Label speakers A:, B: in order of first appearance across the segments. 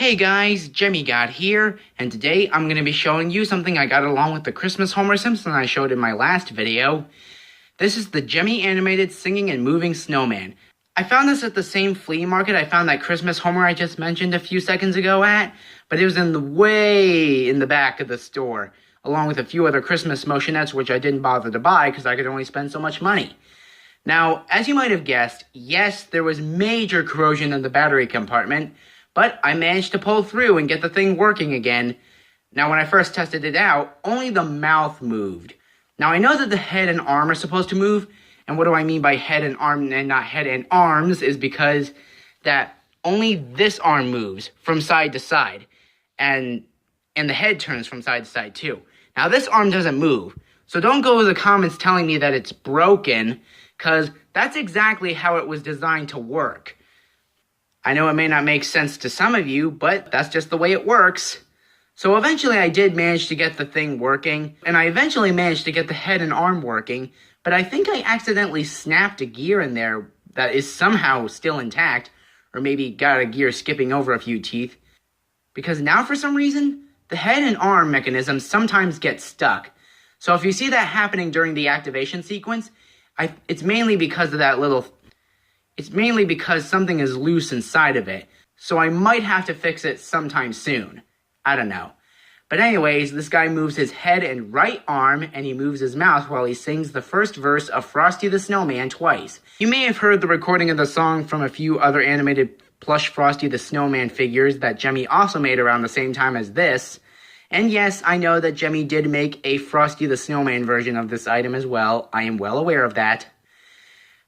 A: Hey guys, Gemmy here, and today I'm going to be showing you something I got along with the Christmas Homer Simpson I showed in my last video. This is the Gemmy animated singing and moving snowman. I found this at the same flea market I found that Christmas Homer I just mentioned a few seconds ago at, but it was way in the back of the store, along with a few other Christmas motionettes which I didn't bother to buy because I could only spend so much money. Now, as you might have guessed, yes, there was major corrosion in the battery compartment, but I managed to pull through and get the thing working again. Now, when I first tested it out, only the mouth moved. Now, I know that the head and arm are supposed to move, and what do I mean by head and arm and not head and arms is because that only this arm moves from side to side, and the head turns from side to side too. Now, this arm doesn't move, so don't go to the comments telling me that it's broken, because that's exactly how it was designed to work. I know it may not make sense to some of you, but that's just the way it works. So eventually I did manage to get the thing working, and I eventually managed to get the head and arm working, but I think I accidentally snapped a gear in there that is somehow still intact, or maybe got a gear skipping over a few teeth, because now for some reason, the head and arm mechanisms sometimes get stuck. So if you see that happening during the activation sequence, it's mainly because something is loose inside of it, so I might have to fix it sometime soon. I don't know. But anyways, this guy moves his head and right arm, and he moves his mouth while he sings the first verse of Frosty the Snowman twice. You may have heard the recording of the song from a few other animated plush Frosty the Snowman figures that Gemmy also made around the same time as this. And yes, I know that Gemmy did make a Frosty the Snowman version of this item as well. I am well aware of that.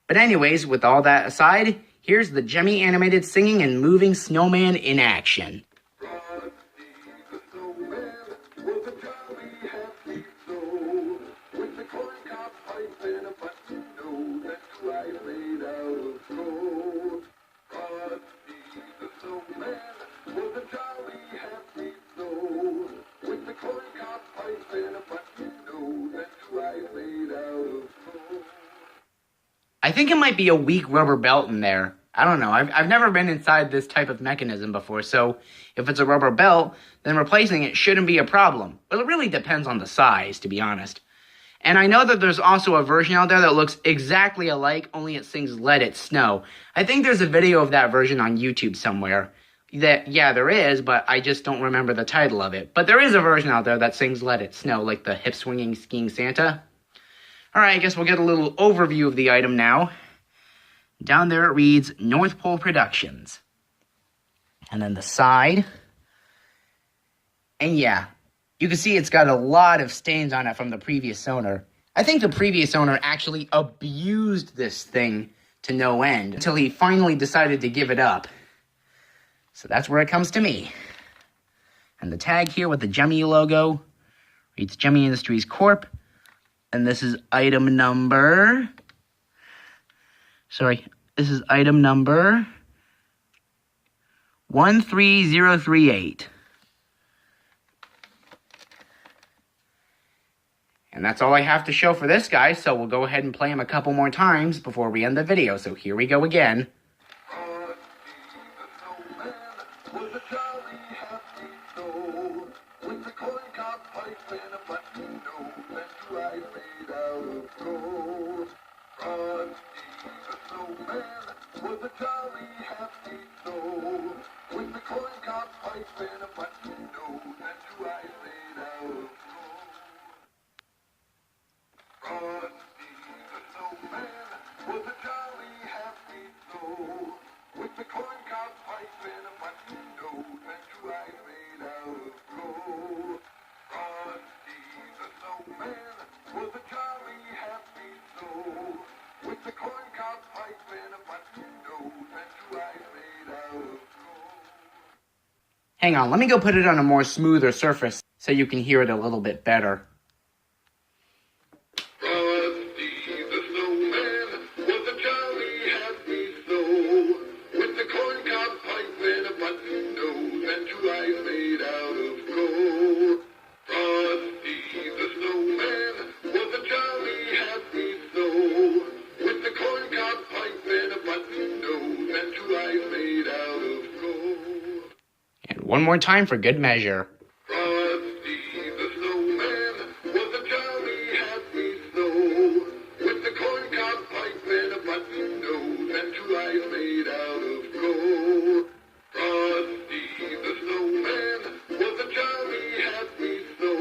A: But anyways, with all that aside, here's the Gemmy animated singing and moving snowman in action. I think it might be a weak rubber belt in there. I don't know. I've never been inside this type of mechanism before, so if it's a rubber belt, then replacing it shouldn't be a problem. But it really depends on the size, to be honest. And I know that there's also a version out there that looks exactly alike, only it sings Let It Snow. I think there's a video of that version on YouTube somewhere. Yeah, there is, but I just don't remember the title of it. But there is a version out there that sings Let It Snow, like the hip-swinging skiing Santa. Alright, I guess we'll get a little overview of the item now. Down there it reads North Pole Productions. And then the side. And yeah, you can see it's got a lot of stains on it from the previous owner. I think the previous owner actually abused this thing to no end until he finally decided to give it up. So that's where it comes to me. And the tag here with the Gemmy logo reads Gemmy Industries Corp. And this is item number... this is item number 13038. And that's all I have to show for this guy, so we'll go ahead and play him a couple more times before we end the video. So here we go again. Hang on, let me go put it on a more smoother surface so you can hear it a little bit better. one more time for good measure.
B: Frosty the snowman was a jolly happy snow, with the corncob pipe and a button nose and two eyes made out of gold. Frosty the snowman was a jolly happy snow,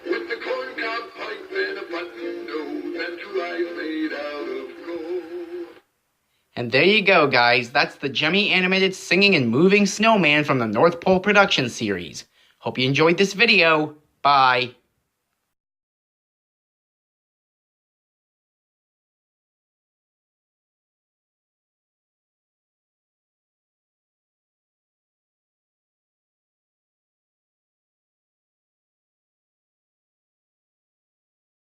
B: with the corncob pipe and a button nose and two eyes made out of gold.
A: And there you go, guys. That's the Gemmy animated singing and moving snowman from the North Pole production series. Hope you enjoyed this video. Bye.